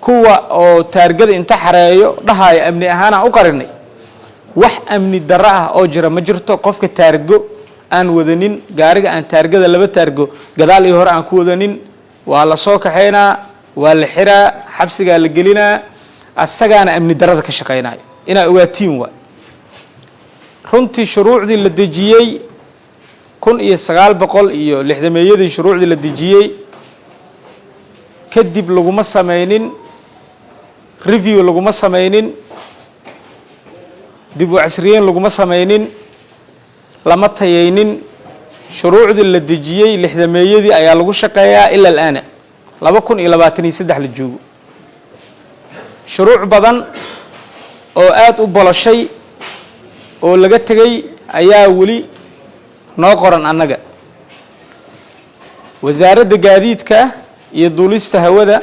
kuwa oo taargada inta xareeyo dhahayo amni ahaan aan u qarinay wax amni darro ah oo jira ma jirto qofka taargo aan wadanin gaariga aan taargada laba taargo gadaal iyo hore aan ku wadanin waa la soo kaxeynaa waa la xiraa xabsiga la gelinaa asagaana amni darrada ka shaqeynayo ina ogaatiin waa runtii shuruucdii la dejiyay 1960 shuruucdii la dejiyay kadib laguma sameeynin review laguma sameeynin dib u casriyeyn laguma sameeynin lama tayeynin shuruucdii la dejiyay 60 ayaa lagu shaqeeyaa ilaa الآن 2023 la joogo shuruuc badan oo aad u bolashay oo laga tagay ayaa wali noo qoran annaga wasaaradda gaadiidka iyo duulista hawada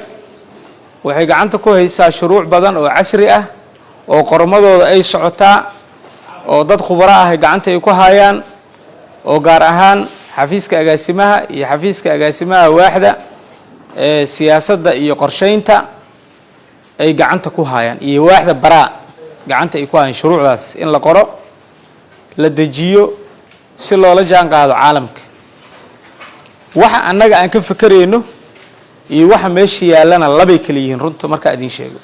waxay gacanta ku haysaa shuruuc badan oo casri ah oo qormadooda ay socotaa oo dad khubaro ah gacanta ay ku hayaan oo gaar ahaan xafiiska agaasimaha iyo xafiiska agaasimaha waaxda siyaasadda iyo qorsheynta ay gacanta ku hayaan iyo waaxda baraa gacanta ay ku hayaan shuruucdaas in la qoro la dejiyo si loola jaan qaado caalamka waxa annaga aan ka fakareyno iyo waxa meesha yaalana labay kala yihiin runta marka idin sheego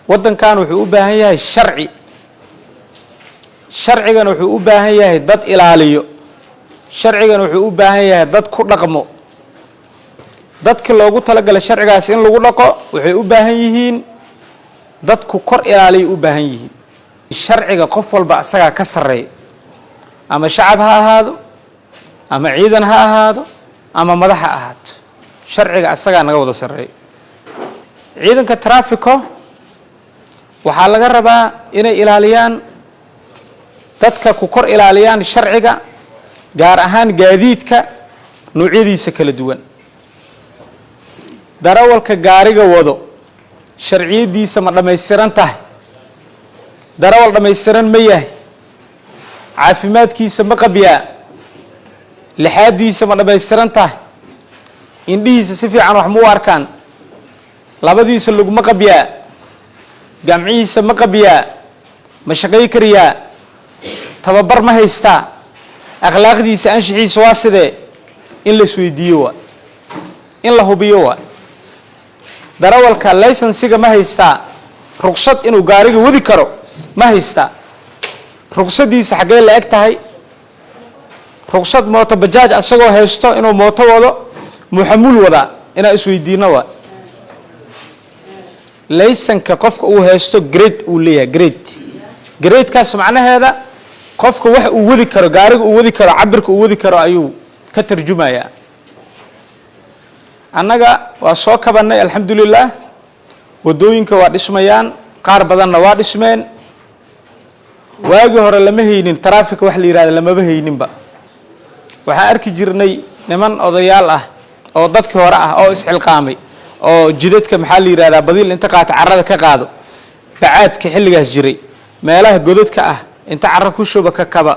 wadankan wuxuu u baahan yahay sharcigan wuxuu u baahan yahay dad ilaaliyo sharcigan wuxuu u baahan yahay dad ku dhaqmo dadka loogu talagalay sharcigaas in lagu dhaqo waxay u baahan yihiin dadku kor ilaaliyo u baahan yihiin sharciga qof walba asaga ka sareeyo ama shacab ha ahaado ama ciidan ha ahaado ama madax ha ahaato sharciga asaga naga wada sareeyo ciidanka traffico waxaa laga rabaa inay ilaaliyaan dadka ku kor ilaaliyaan sharciga gaar ahaan gaadiidka noocyadiisa kala duwan darawalka gaariga wado sharciyadiisa ma dhameystiran tahay darawal dhameystiran ma yahay caafimaadkiisa ma qabiyaa lixaadiisa ma dhameystiran tahay indhihiisa si fiican wax ma u arkaan labadiisa laguma qabiyaa gamcihiisa ma qabiyaa ma shaqay kariyaa tababar ma haystaa akhlaaqdiisa anshixiisa waa sidee in la isweydiiyo waa in la hubiyo waa darawalka laysansiga ma haystaa ruqsad inuu gaariga wadi karo ma haystaa ruqsadiisa xagee la eg tahay ruqsad mooto bajaaj asagoo haysto inuu mooto wado muxamul wada ina isweydiino waa laysanka qofka uu haysto grade uu leeyahay grade kaas macnaheeda qofka wax uu wadi karo gaariga uu wadi karo cabirka uu wadi karo ayuu ka tarjumayaa annaga waa soo kabanay alxamdulillah wadooyinka waa dhismayaan qaar badanna waa dhismeen waagi hore lama haynin traffic wax la yiraahdo lama hayninba waxaan arki jirnay niman odayaal ah oo dadkii hore ah oo isxilqaamay oo jidadka maxaa la yiraahdaa badil inta qaata carrada ka qaado bacaadka xilligaas jiray meelaha godadka ah inta carro ku shuba ka kaba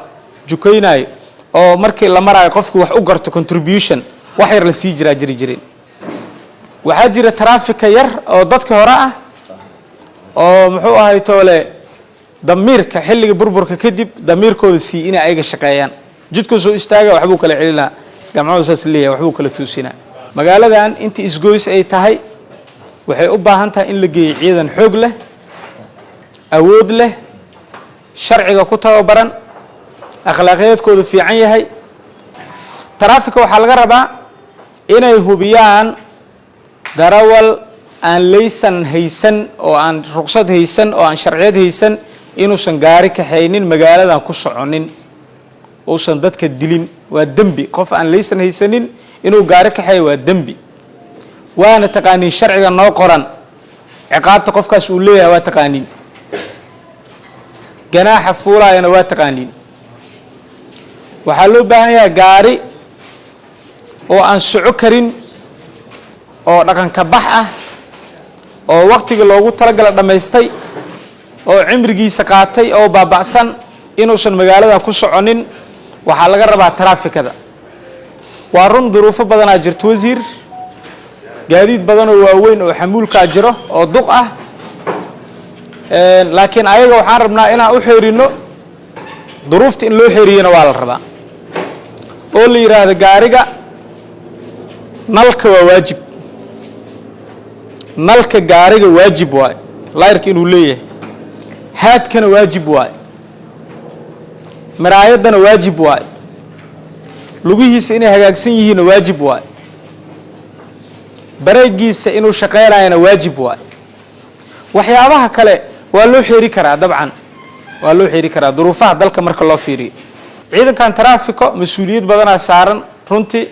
jukaynayo oo markii la marayo qofku wax u garto contribution wax yar la sii jireen waxaa jira traffic yar oo dadkii hore ah oo muxuu ahay toole damiirka xilliga burburka kadib damiirkooda sii inay ayaga shaqeeyaan jidku soo istaaga waxbuu kala celinaa gamcooda saas leeyahay waxbuu kala toosinaa magaaladan intii isgoys ay tahay waxay u baahan tahay in la geeyo ciidan xoog leh awood leh sharciga ku tababaran akhlaaqiyadkoodu fiican yahay traffic waxaa laga rabaa inay hubiyaan darawal aan laysan haysan oo aan ruqsad haysan oo aan sharciyad haysan inuusan gaari kaxaynin magaaladan ku soconin uusan dadka dilin waa dambi qof aan laysan haysanin inuu gaari kaxeeyo waa dambi waana taqaaniin sharciga noo qoran ciqaabta qofkaas uu leeyahay waa taqaaniin ganaaxa fuulaayana waa taqaaniin waxaa loo baahan yahay gaari oo aan soco karin oo dhaqanka bax ah oo waqtiga loogu talagalay dhameystay oo cimrigiisa qaatay oo baabacsan inuusan magaalada ku soconin waxaa laga rabaa trafficada waa run duruufo badanaa jirto wasiir gaadiid badan oo waaweyn oo xamuulka jiro oo duq ah laakiin ayaga waxaan rabnaa inaan u xeerino duruufta in loo xeeriyana waa la rabaa oo la yiraahdo gaariga nalka waa waajib nalka gaariga waajib waay layrka inuu leeyahay haadkana waajib waay maraayadana waajib waay lugihiisa inay hagaagsan yihiin waajib waay bareegiisa inuu shaqeynayana waajib waay waxyaabaha kale waa loo xeeri karaa dabcan waa loo xeeri karaa duruufaha dalka marka loo fiiriyo ciidankan taraafiko mas'uuliyad badan saaran runtii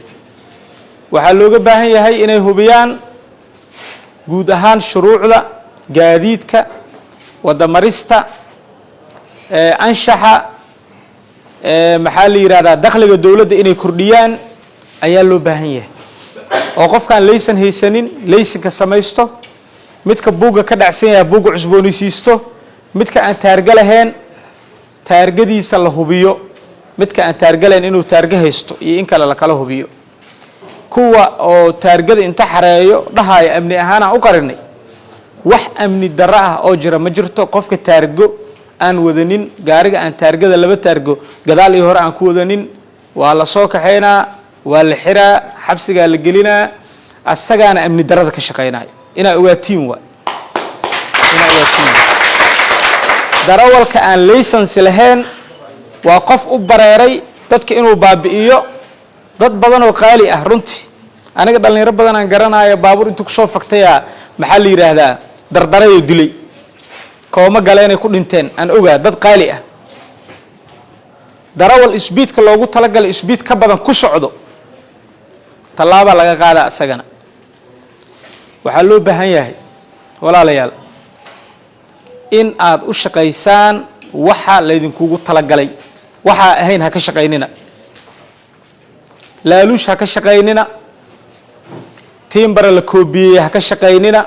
waxaa looga baahan yahay inay hubiyaan guud ahaan shuruucda gaadiidka wada marista anshaxa maxaa la yiraahdaa dakhliga dawladda inay kordhiyaan ayaa loo baahan yahay oo qofkaan laysan haysanin laysanka samaysto midka buuga ka dhacsan yahay buuga cusboonaysiisto midka aan taarga lahayn taargadiisa la hubiyo midka aan taarga lahayn inuu taarga haysto iyo in kale la kala hubiyo kuwa oo taargada inta xareeyo dhahaaya amni ahaan aan u qarinay wax amni darro ah oo jira ma jirto qofka taargo aan wadanin gaariga aan taargada laba taargo gadaal iyo hore aan ku wadanin waa la soo kaxeynaa waa la xiraa xabsigaa la gelinaa asagaana amni darrada ka shaqeynayo inaa ogaatiin waa inaa ogaatiin darawalka aan laysansi lahayn waa qof u bareeray dadka inuu baabi'iyo dad badan oo qaali ah runtii aniga dhalinyaro badan aan garanayo baabuur intuu ku soo faktaya maxaa la yiraahdaa dardaray oo dilay kooma galeen ay ku dhinteen aan ogaa dad qaali ah darawal isbiidka loogu talagalay isbiid ka badan ku socdo tallaaba laga qaada asagana waxaa loo baahan yahay walaalayaal in aad u shaqaysaan waxa laydinkugu talagalay waxa ahayn ha ka shaqaynina laaluush ha ka shaqaynina tiimbara la koobiyey ha ka shaqaynina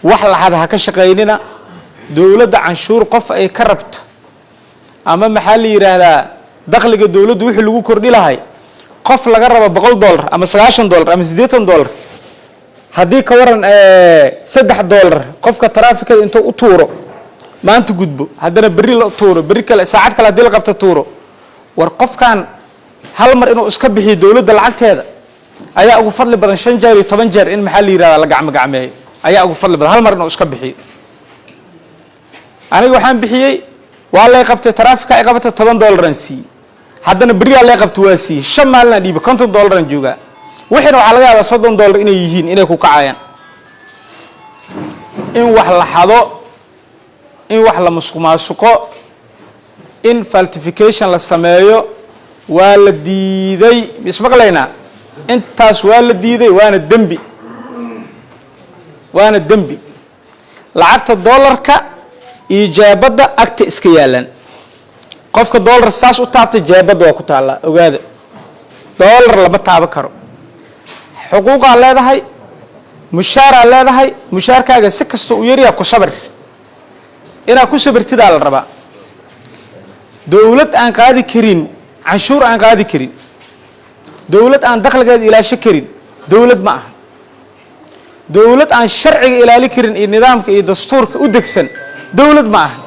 wax laxad ha ka shaqaynina dawladda canshuur qof ay ka rabto ama maxaa la yiraahdaa dakhliga dawladdu wixii lagu kordhi lahay qof laga rabo $100 ama $90 ama $80 haddii ka waran $3 qofka taraafikada intuu u tuuro maanta gudbo haddana berri la tuuro berri kale saacad kale haddii la qabto tuuro war qofkan hal mar inuu iska bixiyo dawladda lacagteeda ayaa ugu fadli badan 5 jeer iyo 10 jeer in maxaa la yiraahdaa la gacmo gacmeeyo ayaa ugu fadli badan hal mar inuu iska bixiyo aniga waxaan bixiyay waa la qabtay taraafika ay qabatay $10 aan siiyay haddana berri la qabto waa siiyay 5 maalin dhiib $50 aan joogaa wixina waxa laga yaabaa $30 inay yihiin inay ku kacayaan in wax la xado in wax la musuqmaasuqo in falsification la sameeyo waa la diiday ismaqlayna intaas waa la diiday waana dembi lacagta dollarka iyo jeebada agta iska yaalan qofka dollar saas u taabtay jeebada waa ku taala ogaada dollar lama taaba karo xuquuqa leedahay mushaara leedahay mushaarkaaga si kasto u yariya ku sabir ina ku sabirtida la rabaa dawlad aan qaadi karin canshuur aan qaadi karin dawlad aan dakhligeeda ilaasho karin dawlad ma aha dawlad aan sharciga ilaali karin iyo nidaamka iyo dastuurka u degsan dawlad ma aha